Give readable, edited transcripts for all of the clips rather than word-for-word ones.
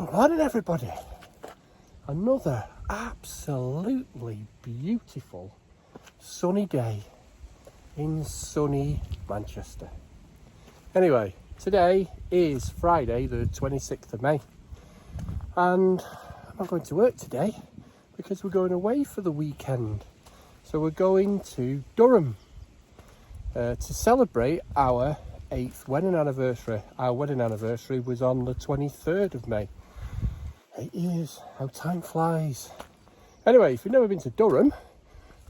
Good morning, everybody. Another absolutely beautiful sunny day in sunny Manchester. Anyway, today is Friday the 26th of May and I'm not going to work today because we're going away for the weekend. So we're going to Durham to celebrate our 8th wedding anniversary. Our wedding anniversary was on the 23rd of May. 8 years, how time flies. Anyway, if you've never been to Durham,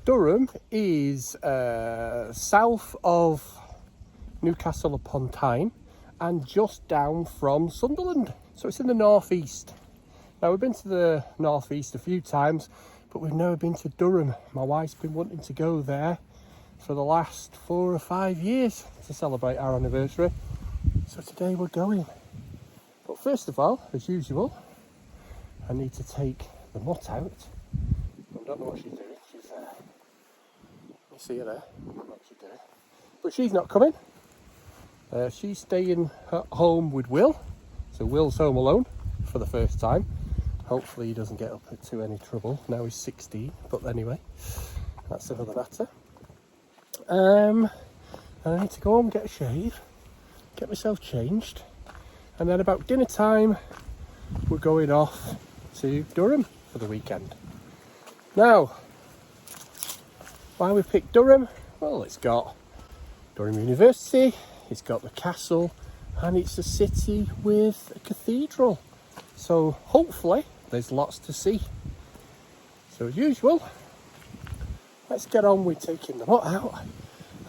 Durham is south of Newcastle upon Tyne and just down from Sunderland. So it's in the northeast. Now we've been to the northeast a few times, but we've never been to Durham. My wife's been wanting to go there for the last 4 or 5 years to celebrate our anniversary. So today we're going. But first of all, as usual, I need to take the mutt out. I don't know what she's doing. She's there. You see her there? I don't know what she's doing. But she's not coming. She's staying at home with Will. So Will's home alone for the first time. Hopefully he doesn't get up into any trouble. Now he's 16. But anyway, that's another matter. And I need to go home, get a shave, get myself changed. And then about dinner time, we're going off to Durham for the weekend. Now, why we picked Durham? Well, it's got Durham University, it's got the castle, and it's a city with a cathedral. So hopefully there's lots to see. So as usual, let's get on with taking the mutt out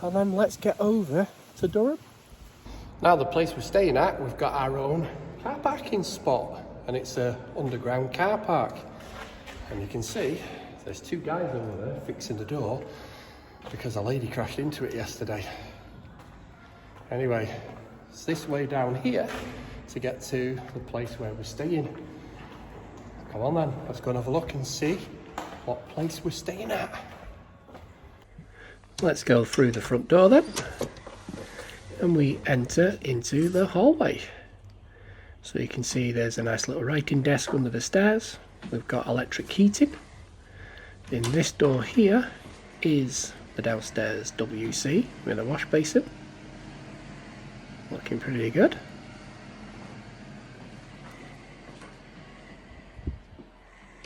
and then let's get over to Durham. Now the place we're staying at, we've got our own car parking spot. And it's an underground car park. And you can see there's 2 guys over there fixing the door because a lady crashed into it yesterday. Anyway, it's this way down here to get to the place where we're staying. Come on then, let's go and have a look and see what place we're staying at. Let's go through the front door then. And we enter into the hallway. So you can see there's a nice little writing desk under the stairs. We've got electric heating. In this door here is the downstairs WC with a wash basin. Looking pretty good.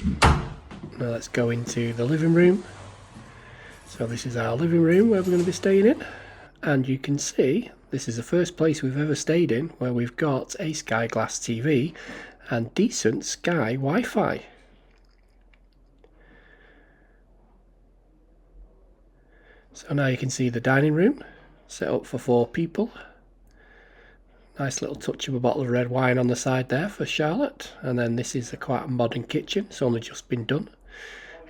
Now let's go into the living room. So this is our living room where we're going to be staying in. And you can see this is the first place we've ever stayed in where we've got a Sky Glass TV and decent Sky Wi-Fi. So now you can see the dining room set up for 4 people. Nice little touch of a bottle of red wine on the side there for Charlotte. And then this is quite a modern kitchen. It's only just been done.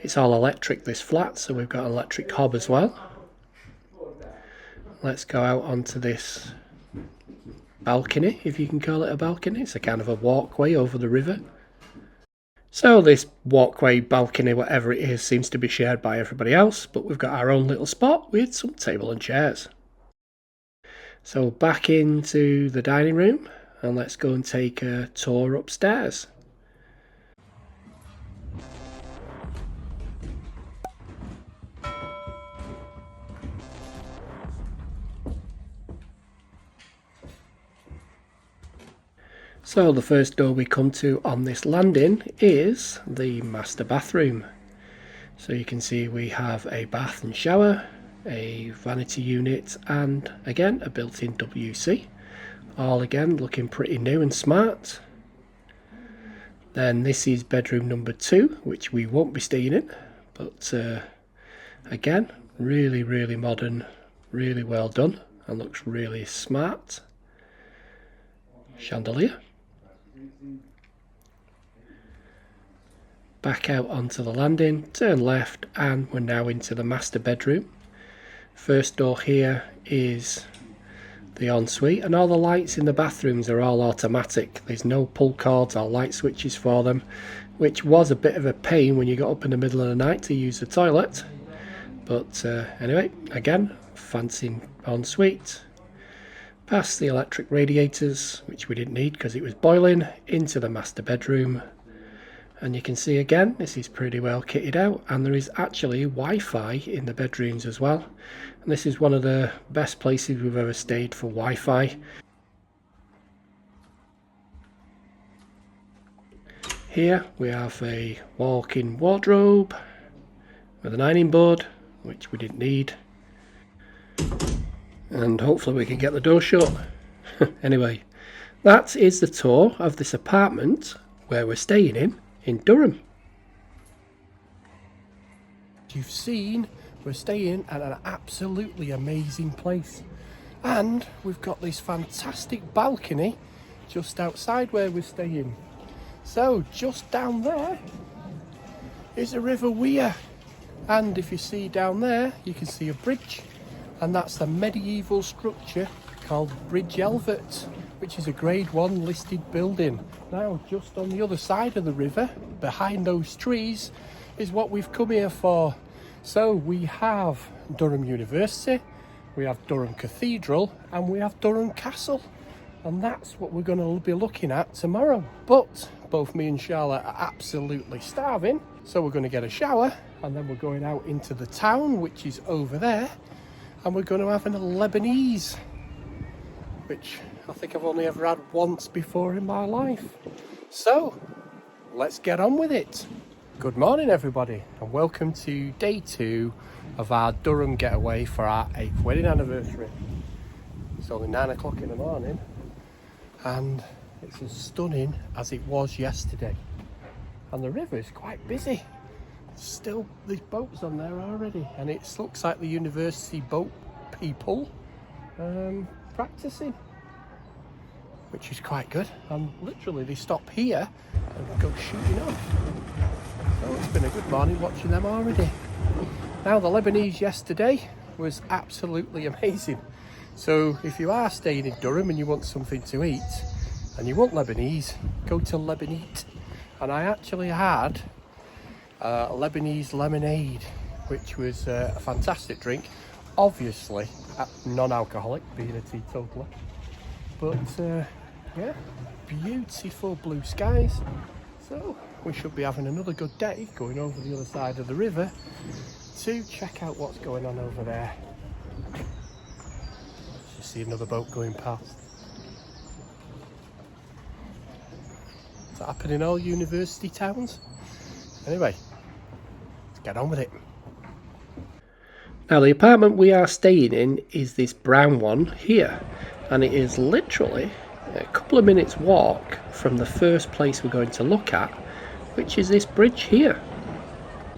It's all electric, this flat, so we've got an electric hob as well. Let's go out onto this balcony, if you can call it a balcony. It's a kind of a walkway over the river. So this walkway, balcony, whatever it is, seems to be shared by everybody else, but we've got our own little spot with some table and chairs. So back into the dining room and let's go and take a tour upstairs. So the first door we come to on this landing is the master bathroom. So you can see we have a bath and shower, a vanity unit and again a built-in WC. All again looking pretty new and smart. Then this is bedroom number 2, which we won't be staying in, but again really modern, really well done and looks really smart. Chandelier. Back out onto the landing, turn left and we're now into the master bedroom. First door here is the ensuite and all the lights in the bathrooms are all automatic. There's no pull cords or light switches for them, which was a bit of a pain when you got up in the middle of the night to use the toilet. But anyway, again, fancy ensuite. Past the electric radiators, which we didn't need because it was boiling, into the master bedroom. And you can see again, this is pretty well kitted out, and there is actually Wi-Fi in the bedrooms as well. And this is one of the best places we've ever stayed for Wi-Fi. Here we have a walk-in wardrobe with an ironing board, which we didn't need. And hopefully we can get the door shut. Anyway, that is the tour of this apartment where we're staying in Durham. You've seen, we're staying at an absolutely amazing place. And we've got this fantastic balcony just outside where we're staying. So just down there is the River Wear. And if you see down there, you can see a bridge. And that's the medieval structure called Bridge Elvet, which is a Grade 1 listed building. Now, just on the other side of the river, behind those trees, is what we've come here for. So we have Durham University, we have Durham Cathedral, and we have Durham Castle. And that's what we're going to be looking at tomorrow. But both me and Charlotte are absolutely starving, so we're going to get a shower, and then we're going out into the town, which is over there. And we're going to have a Lebanese, which I think I've only ever had once before in my life. So, let's get on with it. Good morning everybody, and welcome to day 2 of our Durham getaway for our 8th wedding anniversary. It's only 9 o'clock in the morning, and it's as stunning as it was yesterday. And the river is quite busy. Still, there's boats on there already, and it looks like the university boat people practicing, which is quite good. And literally they stop here and go shooting off. So it's been a good morning watching them already. Now, the Lebanese yesterday was absolutely amazing. So if you are staying in Durham and you want something to eat and you want Lebanese, go to Lebanese. And I actually had Lebanese lemonade, which was a fantastic drink, obviously non-alcoholic, being a teetotaler. But yeah, beautiful blue skies. So we should be having another good day going over the other side of the river to check out what's going on over there. Just see another boat going past. Does that happen in all university towns? Anyway, let's get on with it. Now, the apartment we are staying in is this brown one here, and it is literally a couple of minutes walk from the first place we're going to look at, which is this bridge here.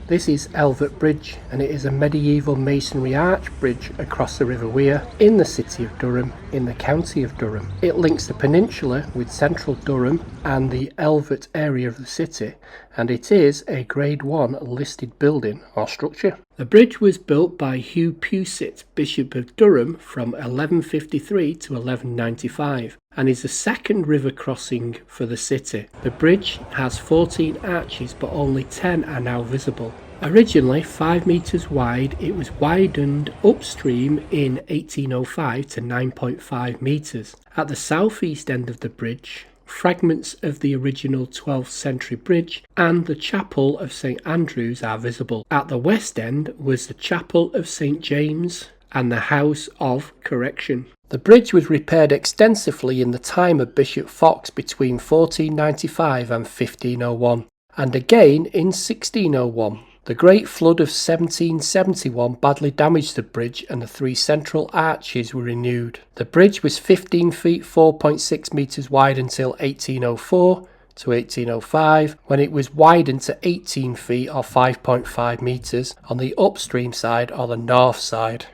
This is Elvet Bridge, and it is a medieval masonry arch bridge across the River Wear in the city of Durham, in the county of Durham. It links the peninsula with central Durham and the Elvet area of the city, and it is a Grade 1 listed building or structure. The bridge was built by Hugh Pusett, Bishop of Durham, from 1153 to 1195, and is the second river crossing for the city. The bridge has 14 arches, but only 10 are now visible. Originally 5 metres wide, it was widened upstream in 1805 to 9.5 metres. At the southeast end of the bridge, fragments of the original 12th century bridge and the chapel of St Andrews are visible. At the west end was the chapel of St James and the House of Correction. The bridge was repaired extensively in the time of Bishop Fox between 1495 and 1501, and again in 1601. The Great Flood of 1771 badly damaged the bridge, and the 3 central arches were renewed. The bridge was 15 feet 4.6 metres wide until 1804 to 1805, when it was widened to 18 feet or 5.5 metres on the upstream side or the north side.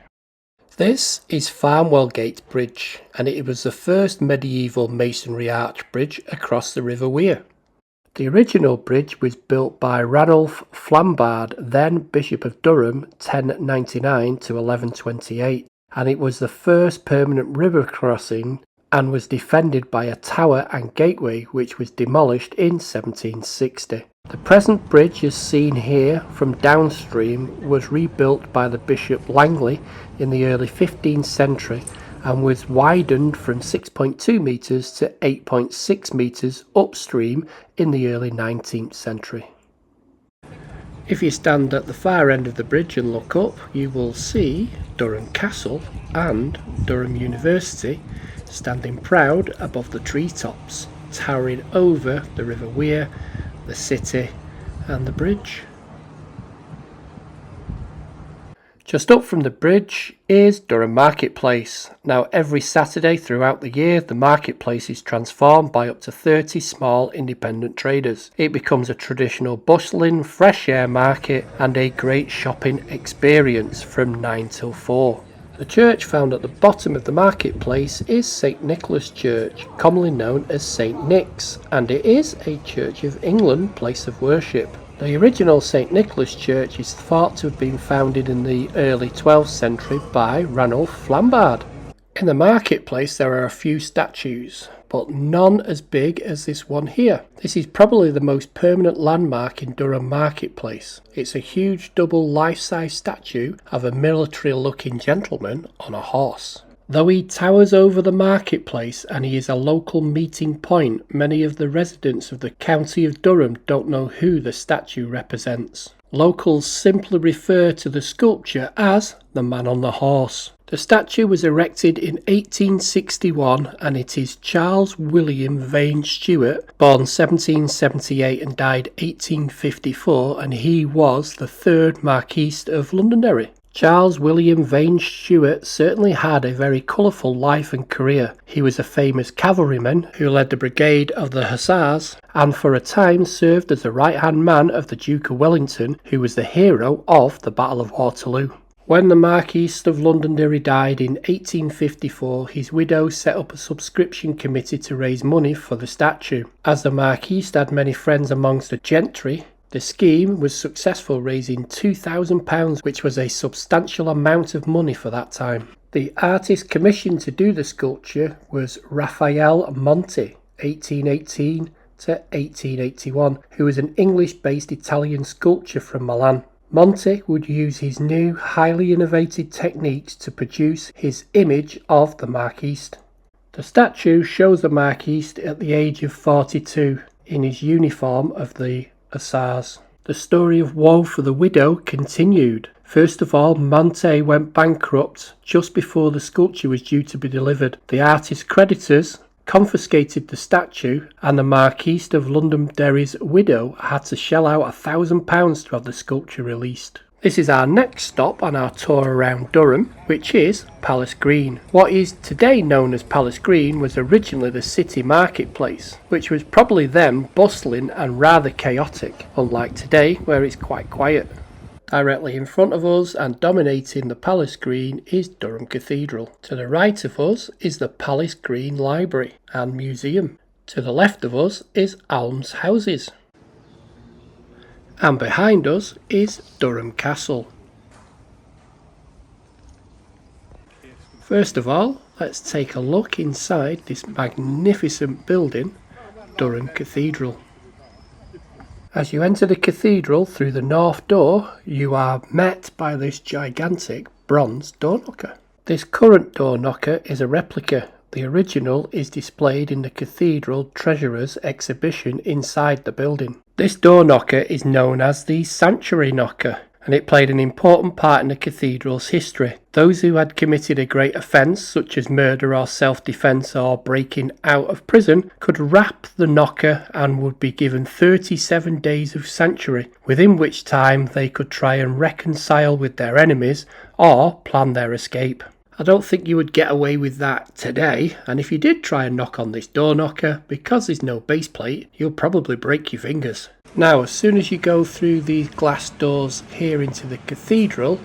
This is Farnwell Gate Bridge, and it was the first medieval masonry arch bridge across the River Wear. The original bridge was built by Ranulph Flambard, then Bishop of Durham, 1099 to 1128, and it was the first permanent river crossing and was defended by a tower and gateway which was demolished in 1760. The present bridge, as seen here from downstream, was rebuilt by the Bishop Langley in the early 15th century and was widened from 6.2 metres to 8.6 metres upstream in the early 19th century. If you stand at the far end of the bridge and look up, you will see Durham Castle and Durham University standing proud above the treetops, towering over the River Wear, the city and the bridge. Just up from the bridge is Durham Marketplace. Now every Saturday throughout the year the marketplace is transformed by up to 30 small independent traders. It becomes a traditional bustling fresh air market and a great shopping experience from 9 till 4. The church found at the bottom of the marketplace is St Nicholas Church, commonly known as St Nick's, and it is a Church of England place of worship. The original St Nicholas Church is thought to have been founded in the early 12th century by Ranulph Flambard. In the marketplace there are a few statues, but none as big as this one here. This is probably the most permanent landmark in Durham Marketplace. It's a huge double life-size statue of a military-looking gentleman on a horse. Though he towers over the marketplace and he is a local meeting point, many of the residents of the county of Durham don't know who the statue represents. Locals simply refer to the sculpture as the man on the horse. The statue was erected in 1861 and it is Charles William Vane Stewart, born 1778 and died 1854, and he was the third Marquis of Londonderry. Charles William Vane Stewart certainly had a very colourful life and career. He was a famous cavalryman who led the Brigade of the Hussars and for a time served as the right-hand man of the Duke of Wellington, who was the hero of the Battle of Waterloo. When the Marquis of Londonderry died in 1854, his widow set up a subscription committee to raise money for the statue. As the Marquis had many friends amongst the gentry, the scheme was successful, raising £2,000, which was a substantial amount of money for that time. The artist commissioned to do the sculpture was Raphael Monti, 1818 to 1881, who was an English-based Italian sculptor from Milan. Monti would use his new, highly innovative techniques to produce his image of the Marquis. The statue shows the Marquis at the age of 42 in his uniform of the Hussars. The story of woe for the widow continued. First of all, Monti went bankrupt just before the sculpture was due to be delivered. The artist's creditors confiscated the statue and the Marquis of Londonderry's widow had to shell out £1,000 to have the sculpture released. This is our next stop on our tour around Durham, which is Palace Green. What is today known as Palace Green was originally the city marketplace, which was probably then bustling and rather chaotic, unlike today where it's quite quiet. Directly in front of us and dominating the Palace Green is Durham Cathedral. To the right of us is the Palace Green Library and Museum. To the left of us is almshouses. And behind us is Durham Castle. First of all, let's take a look inside this magnificent building, Durham Cathedral. As you enter the cathedral through the north door, you are met by this gigantic bronze door knocker. This current door knocker is a replica. The original is displayed in the Cathedral Treasurer's exhibition inside the building. This door knocker is known as the Sanctuary Knocker, and it played an important part in the cathedral's history. Those who had committed a great offence, such as murder or self-defence or breaking out of prison, could rap the knocker and would be given 37 days of sanctuary, within which time they could try and reconcile with their enemies or plan their escape. I don't think you would get away with that today, and if you did try and knock on this door knocker, because there's no base plate, you'll probably break your fingers. Now, as soon as you go through these glass doors here into the cathedral,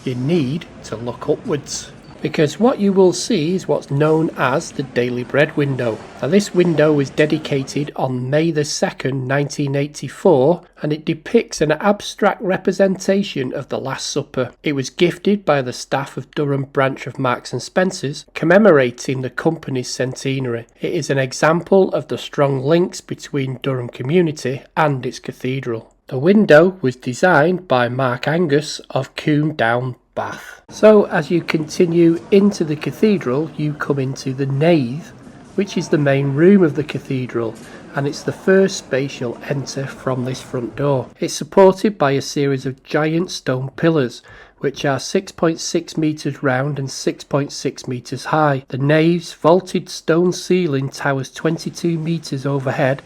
you need to look upwards, because what you will see is what's known as the Daily Bread window. Now, this window was dedicated on May the 2nd, 1984, and it depicts an abstract representation of the Last Supper. It was gifted by the staff of Durham branch of Marks and Spencer's, commemorating the company's centenary. It is an example of the strong links between Durham community and its cathedral. The window was designed by Mark Angus of Coombe Down, bath. So as you continue into the cathedral, you come into the nave, which is the main room of the cathedral, and it's the first space you'll enter from this front door. It's supported by a series of giant stone pillars, which are 6.6 metres round and 6.6 metres high. The nave's vaulted stone ceiling towers 22 metres overhead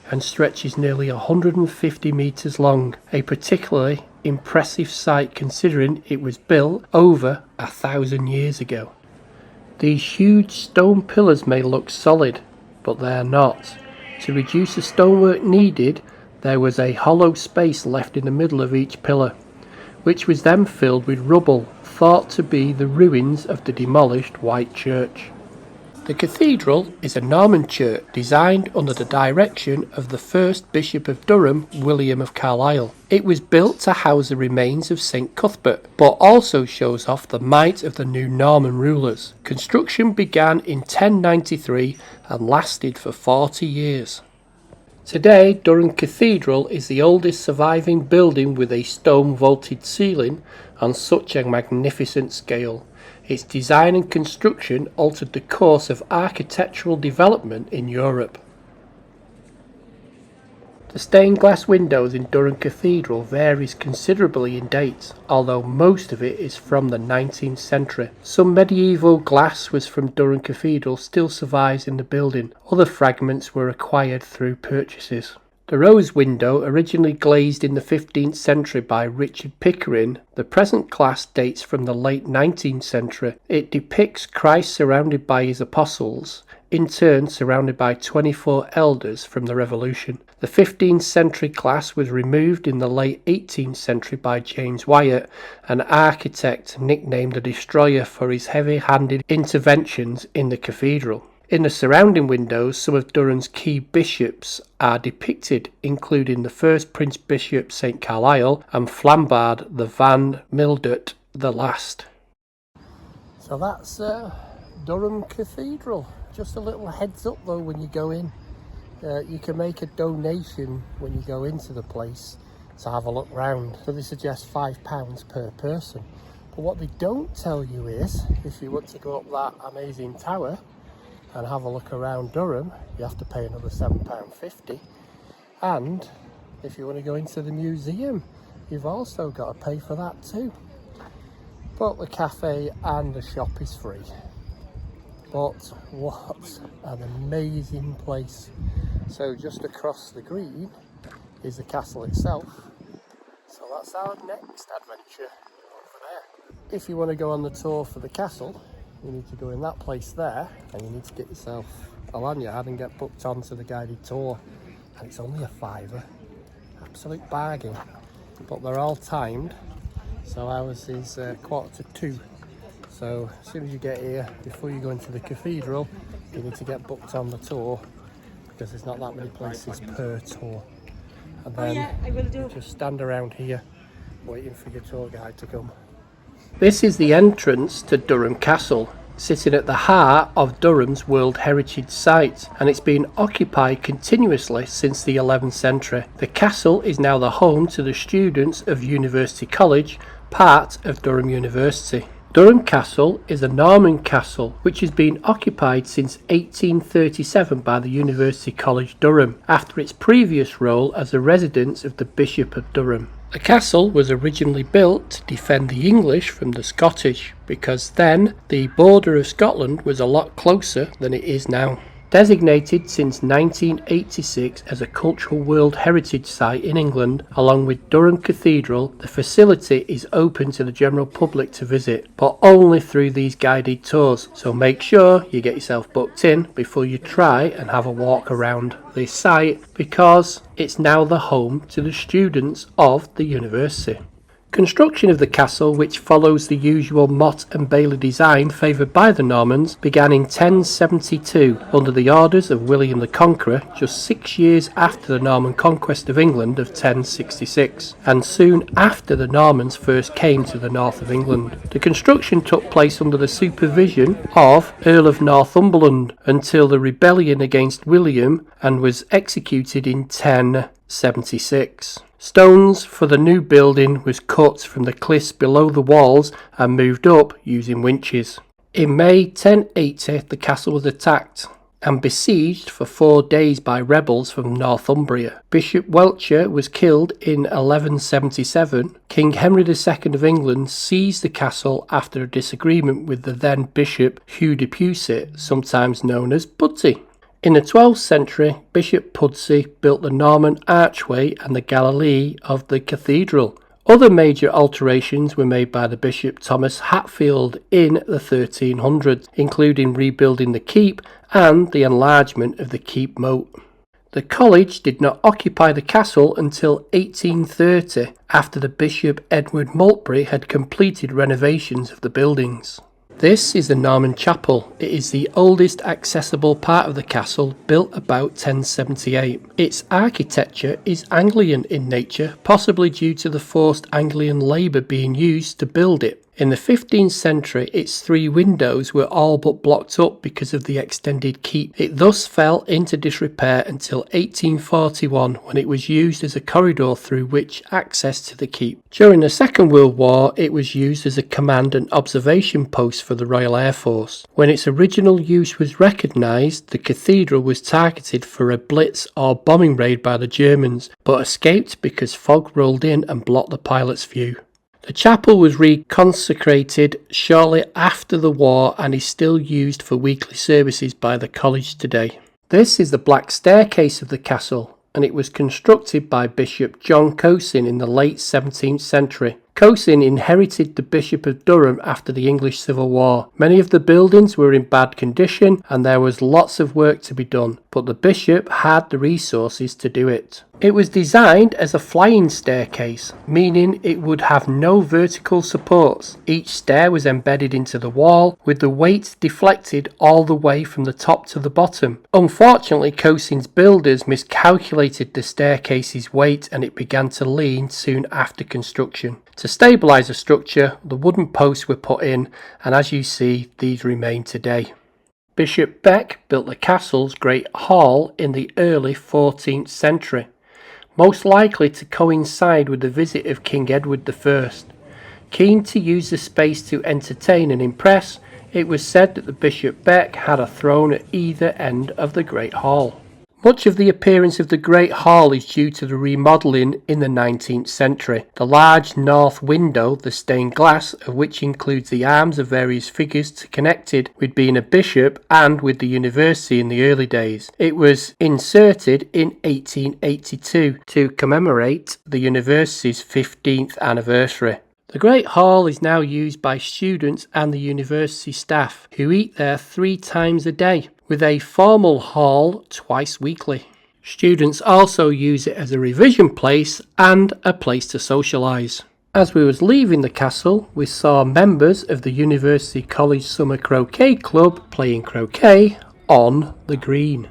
and stretches nearly 150 metres long, a particularly impressive sight considering it was built over 1,000 years ago. These huge stone pillars may look solid, but they are not. To reduce the stonework needed, there was a hollow space left in the middle of each pillar, which was then filled with rubble, thought to be the ruins of the demolished White Church. The cathedral is a Norman church designed under the direction of the first Bishop of Durham, William of Carlisle. It was built to house the remains of St Cuthbert, but also shows off the might of the new Norman rulers. Construction began in 1093 and lasted for 40 years. Today, Durham Cathedral is the oldest surviving building with a stone vaulted ceiling on such a magnificent scale. Its design and construction altered the course of architectural development in Europe. The stained glass windows in Durham Cathedral varies considerably in date, although most of it is from the 19th century. Some medieval glass was from Durham Cathedral still survives in the building. Other fragments were acquired through purchases. The rose window, originally glazed in the 15th century by Richard Pickering, the present glass dates from the late 19th century. It depicts Christ surrounded by his apostles, in turn surrounded by 24 elders from the Revolution. The 15th century glass was removed in the late 18th century by James Wyatt, an architect nicknamed the Destroyer for his heavy-handed interventions in the cathedral. In the surrounding windows, some of Durham's key bishops are depicted, including the first Prince Bishop St Carlisle and Flambard the Van Mildert the last. So that's Durham Cathedral. Just a little heads up though when you go in. You can make a donation when you go into the place to have a look round. So they suggest £5 per person. But what they don't tell you is, if you want to go up that amazing tower and have a look around Durham, you have to pay another £7.50. And if you want to go into the museum, you've also got to pay for that too. But the cafe and the shop is free. But what an amazing place. So just across the green is the castle itself. So that's our next adventure over there. If you want to go on the tour for the castle, you need to go in that place there, and you need to get yourself a lanyard and get booked onto the guided tour. And it's only a £5. Absolute bargain. But they're all timed, so ours is 1:45. So as soon as you get here, before you go into the cathedral, you need to get booked on the tour, because there's not that many places per tour. And then just stand around here waiting for your tour guide to come. This is the entrance to Durham Castle, sitting at the heart of Durham's World Heritage Site, and it's been occupied continuously since the 11th century. The castle is now the home to the students of University College, part of Durham University. Durham Castle is a Norman castle which has been occupied since 1837 by the University College Durham, after its previous role as a residence of the Bishop of Durham. The castle was originally built to defend the English from the Scottish, because then the border of Scotland was a lot closer than it is now. Designated since 1986 as a Cultural World Heritage Site in England, along with Durham Cathedral, the facility is open to the general public to visit, but only through these guided tours, so make sure you get yourself booked in before you try and have a walk around this site, because it's now the home to the students of the university. Construction of the castle, which follows the usual motte and bailey design favoured by the Normans, began in 1072 under the orders of William the Conqueror, just 6 years after the Norman conquest of England of 1066, and soon after the Normans first came to the north of England. The construction took place under the supervision of Earl of Northumberland until the rebellion against William, and was executed in 10 1176. Stones for the new building was cut from the cliffs below the walls and moved up using winches. In May 1080 the castle was attacked and besieged for 4 days by rebels from Northumbria. Bishop Welcher was killed in 1177. King Henry II of England seized the castle after a disagreement with the then Bishop Hugh de Puset, sometimes known as Pudsey. In the 12th century, Bishop Pudsey built the Norman archway and the gallery of the cathedral. Other major alterations were made by the Bishop Thomas Hatfield in the 1300s, including rebuilding the keep and the enlargement of the keep moat. The college did not occupy the castle until 1830, after the Bishop Edward Maltby had completed renovations of the buildings. This is the Norman Chapel. It is the oldest accessible part of the castle, built about 1078. Its architecture is Anglian in nature, possibly due to the forced Anglian labour being used to build it. In the 15th century, its 3 windows were all but blocked up because of the extended keep. It thus fell into disrepair until 1841, when it was used as a corridor through which access to the keep. During the Second World War, it was used as a command and observation post for the Royal Air Force. When its original use was recognised, the cathedral was targeted for a blitz or bombing raid by the Germans, but escaped because fog rolled in and blocked the pilot's view. The chapel was reconsecrated shortly after the war and is still used for weekly services by the college today. This is the black staircase of the castle, and it was constructed by Bishop John Cosin in the late 17th century. Cosin inherited the Bishop of Durham after the English Civil War. Many of the buildings were in bad condition and there was lots of work to be done, but the bishop had the resources to do it. It was designed as a flying staircase, meaning it would have no vertical supports. Each stair was embedded into the wall, with the weight deflected all the way from the top to the bottom. Unfortunately, Cosin's builders miscalculated the staircase's weight and it began to lean soon after construction. To stabilise the structure, the wooden posts were put in, and as you see, these remain today. Bishop Beck built the castle's Great Hall in the early 14th century, most likely to coincide with the visit of King Edward I. Keen to use the space to entertain and impress, it was said that the Bishop Beck had a throne at either end of the Great Hall. Much of the appearance of the Great Hall is due to the remodelling in the 19th century. The large north window, the stained glass of which includes the arms of various figures connected with being a bishop and with the university in the early days. It was inserted in 1882 to commemorate the university's 15th anniversary. The Great Hall is now used by students and the university staff, who eat there 3 times a day, with a formal hall twice weekly. Students also use it as a revision place and a place to socialise. As we was leaving the castle, we saw members of the University College Summer Croquet Club playing croquet on the green.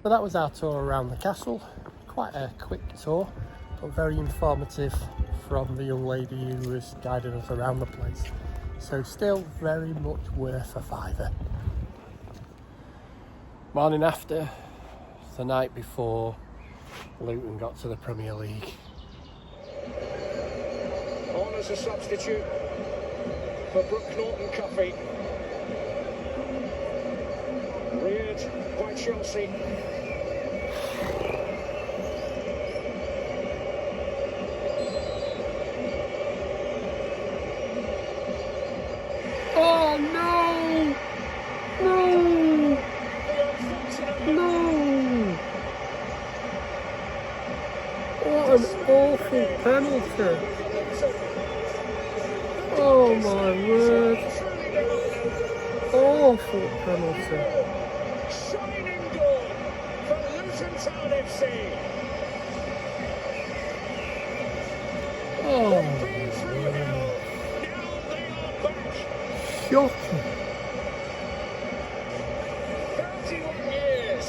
So that was our tour around the castle. Quite a quick tour, but very informative from the young lady who was guiding us around the place. So still very much worth a fiver. Morning after, the night before Luton got to the Premier League. On as a substitute for Brooke Norton-Cuffy. Reared by Chelsea. Oh no! No! No! What an awful penalty! Oh my word! Awful penalty! Shining goal for Luton Town FC. Oh, shocking! 31 years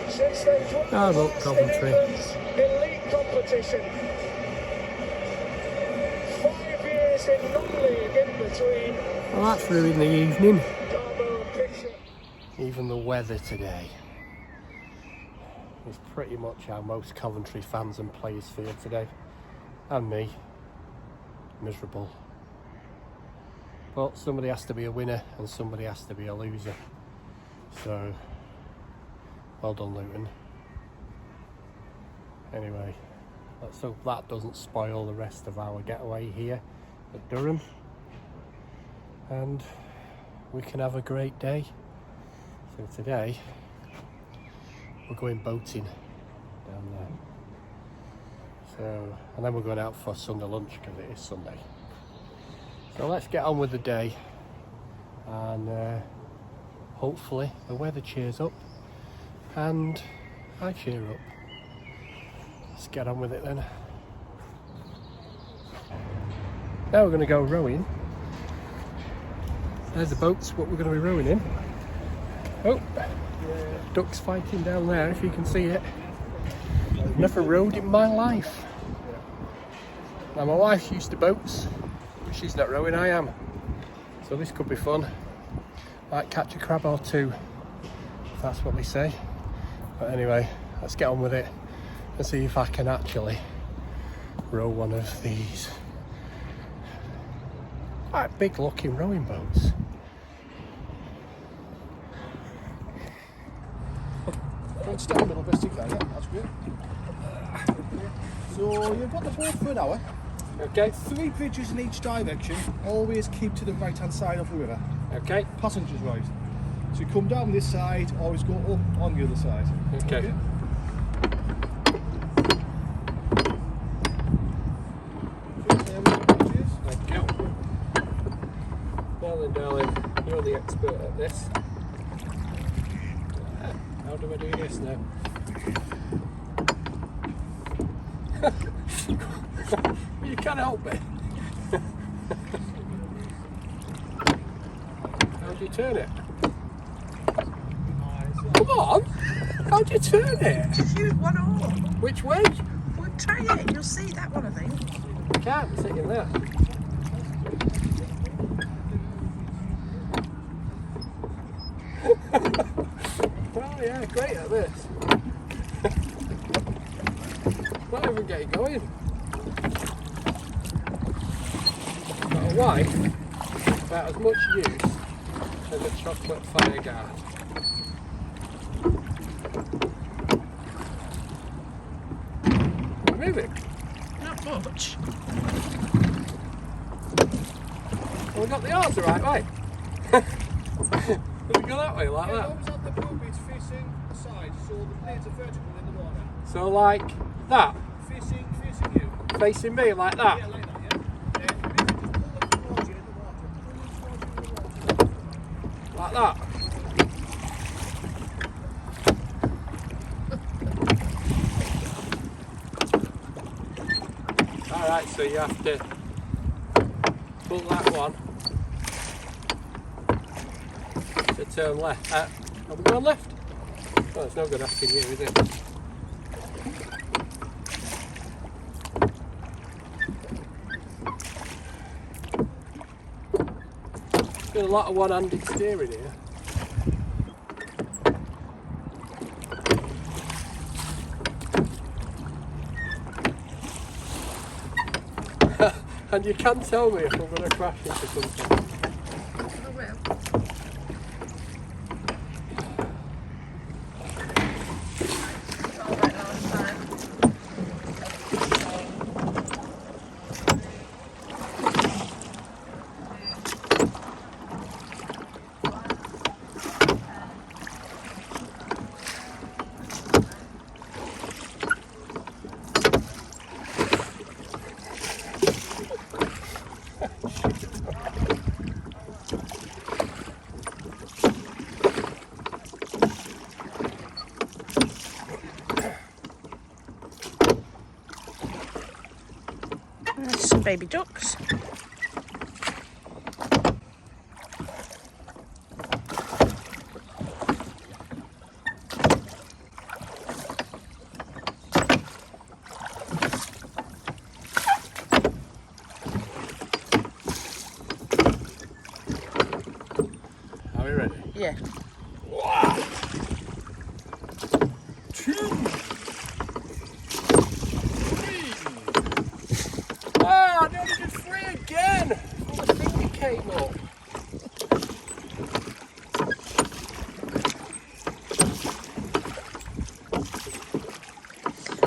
since they won Oh, the look, last Coventry. in England's elite competition. 5 years in non-league in between. Well, that's ruined the evening. Garbo and Bishop. even the weather today is pretty much how most Coventry fans and players feel today. And me. Miserable. But somebody has to be a winner and somebody has to be a loser. So, well done, Luton. Anyway, let's hope that doesn't spoil the rest of our getaway here at Durham. And we can have a great day. So today, we're going boating down there. So, and then we're going out for Sunday lunch because it is Sunday. So let's get on with the day, and hopefully the weather cheers up and I cheer up. Let's get on with it then. Now we're going to go rowing. There's the boats, what we're going to be rowing in. Oh, ducks fighting down there, if you can see it. Never rowed in my life. Now my wife's used to boats, but she's not rowing, I am. So this could be fun. Might catch a crab or two, if that's what they say. But anyway, let's get on with it and see if I can actually row one of these quite big looking rowing boats. Right, step a little best you can, yeah, that's good. So you've got the boat for an hour. Okay. 3 bridges in each direction. Always keep to the right hand side of the river. Okay. Passengers right. So you come down this side, always go up on the other side. Okay. Thank you. Well then, darling, you're the expert at this. How do I do this now? You can't help me. How do you turn it? Come on! How do you turn it? Just use one oar. Which way? Well, try it. You'll see that one, I think. You can't sit in there. Well, yeah, great at this. Not even getting going. Got a wife about as much use as a chocolate fire guard. Moving. Not much. Well, we got the arms the right way. Did we go that way like Yeah, that? always have the boat bits facing the side, so the blades are vertical in the water. So like that, Facing you. facing me like that. Yeah, like that, yeah. Just pull them towards you in the water. Pull them towards you in the water. Like that. Alright, so you have to pull that one to turn left. Are we going left? Oh, it's no good asking you, is it? There's a lot of one-handed steering here. And you can tell me if I'm going to crash into something. I will. It's all right last time. There's some baby ducks. Are we ready? Yeah. Whoa.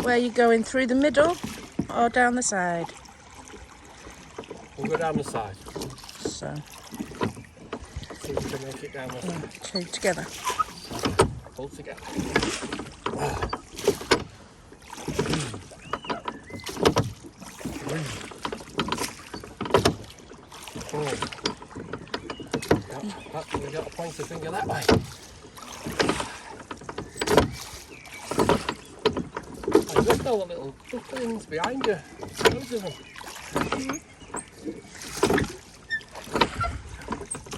Where you going, through the middle or down the side? We'll go down the side. So, See if we can make it down the side. two together. Pull together. We got a pointer finger that way. And look all the little things behind you. Loads of them.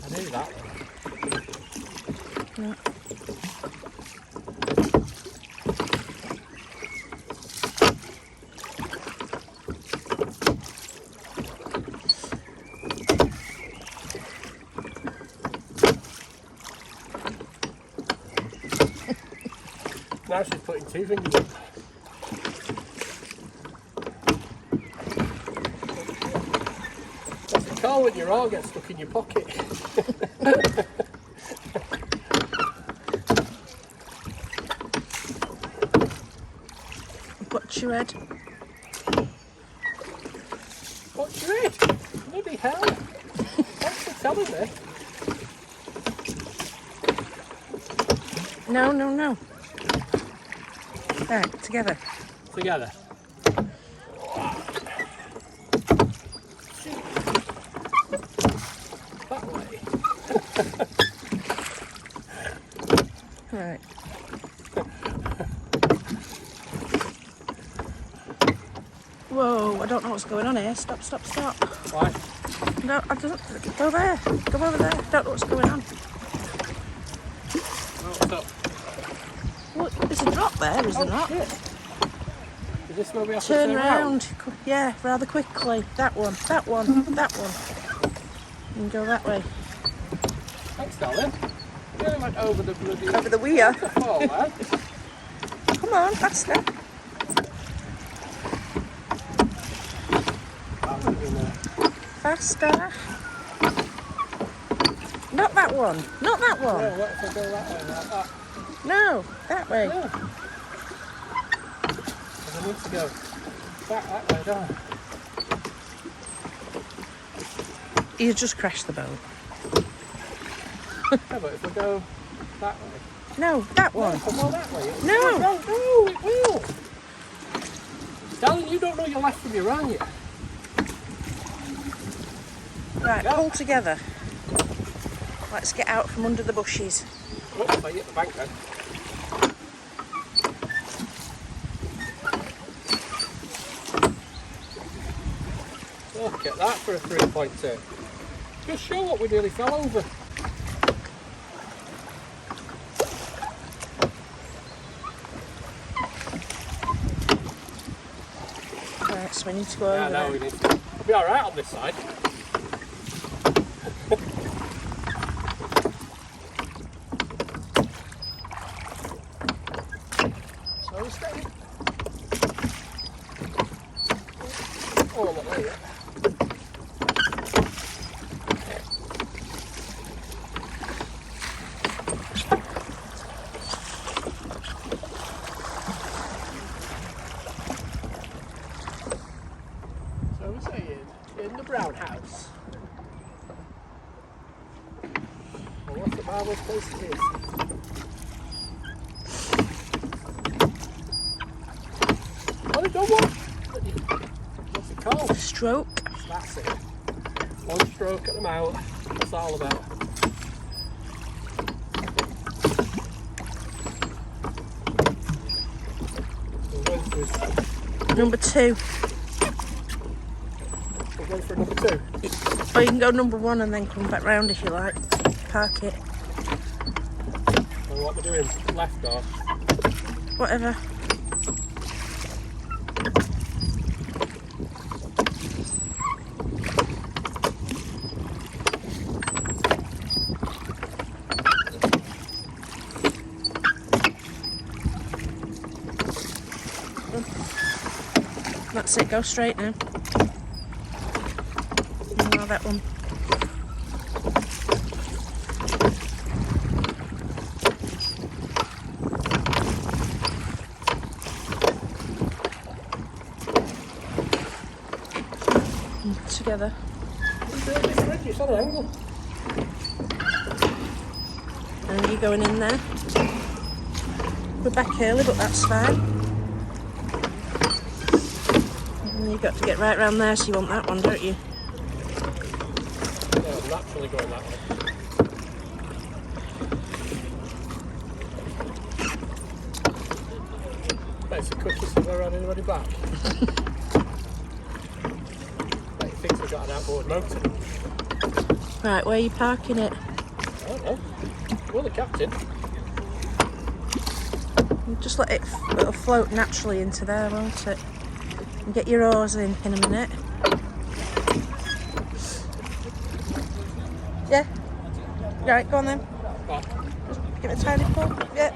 I knew that one. Yeah. Now she's putting two fingers up. What's it called when your arm gets stuck in your pocket? What's your head? What's your head? Bloody hell. Thanks for telling me. No, no, no. Right, together. Together. That way. Right. Whoa, I don't know what's going on here. Stop, stop, stop. Right. No, I don't. Go there. Go over there. Don't know what's going on. What's up? Well, there's a drop there, isn't there? Shit. Is this where we have to Turn turn round. Yeah, rather quickly. That one, that one, that one. And go that way. Thanks, darling. You only went over the bloody Over the weir. waterfall there. Come on, faster. That would have been Faster. Not that one. Not that one. what if I go that way like that? No, that way. Yeah. 'Cause I need to go back that way, don't I? You just crashed the boat. Yeah, but if I go that way. No, that No, one. if I go that way. No. No, it will. Darling, you don't know your left from your right yet. Right, Go. pull together. Let's get out from under the bushes. Oh, I hit the bank then. Look at that for a 3.2. Just show what we nearly fell over. Right, so we need to go Yeah, over no, there. we need to. We'll be alright on this side. So steady. Oh, I'm not there yet. So we're saying, in the brown house. Well, what a marvellous place it is. Oh, they've done one. What's it called? Stroke. That's it. One stroke at them out. That's all about. We're going for, Number 2. we're going for number 2. Or you can go number 1 and then come back round if you like. Park it. And what we're doing, left or? Whatever. That's it, go straight now. No, that one. together. It's on an angle. And you going in there? We're back early, but that's fine. And you've got to get right round there, so you want that one, don't you? Yeah, I'm naturally going that way. That's the quickest I've ever had anybody back. He thinks we've got an outboard motor. Right, where are you parking it? I don't know. Well, the captain. Just let it, it'll float naturally into there, won't it? And get your oars in a minute. Yeah? Right, go on then. Just give it a tiny pull. Yeah.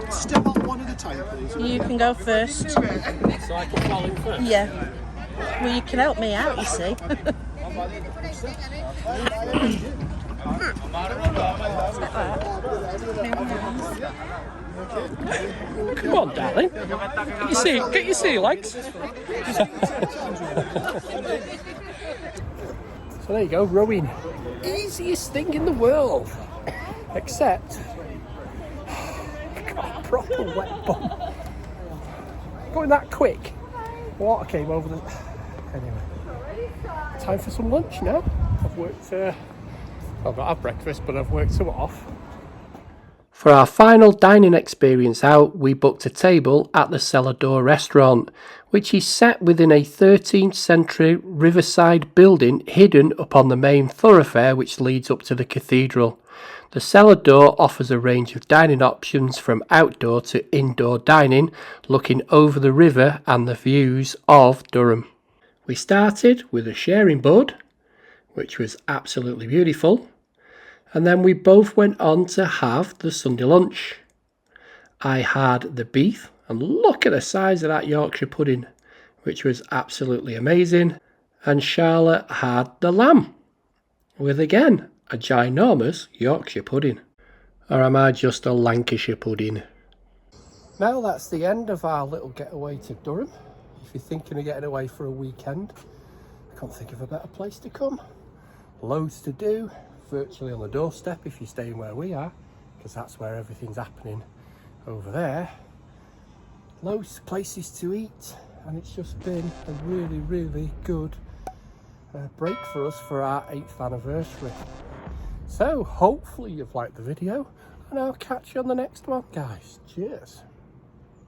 Step on one at a time, please. You can go first. So I can fall in first? Yeah. Well, you can help me out, you see. Come on, darling. Get your sea legs. So there you go, rowing. Easiest thing in the world. Except, got a proper wet bum. Going that quick. Water came over the... Anyway. Time for some lunch now. I've worked... I've got to have breakfast, but I've worked some off. For our final dining experience out, we booked a table at the Cellar Door restaurant, which is set within a 13th century riverside building hidden upon the main thoroughfare which leads up to the cathedral. The Cellar Door offers a range of dining options from outdoor to indoor dining, looking over the river and the views of Durham. We started with a sharing board, which was absolutely beautiful. And then we both went on to have the Sunday lunch. I had the beef, and look at the size of that Yorkshire pudding, which was absolutely amazing. And Charlotte had the lamb, with again a ginormous Yorkshire pudding. Or am I just a Lancashire pudding? Now that's the end of our little getaway to Durham. If you're thinking of getting away for a weekend, I can't think of a better place to come. Loads to do. Virtually on the doorstep if you're staying where we are, because that's where everything's happening over there. Loads of places to eat, and it's just been a really good break for us for our 8th anniversary. So hopefully you've liked the video, and I'll catch you on the next one, guys. Cheers.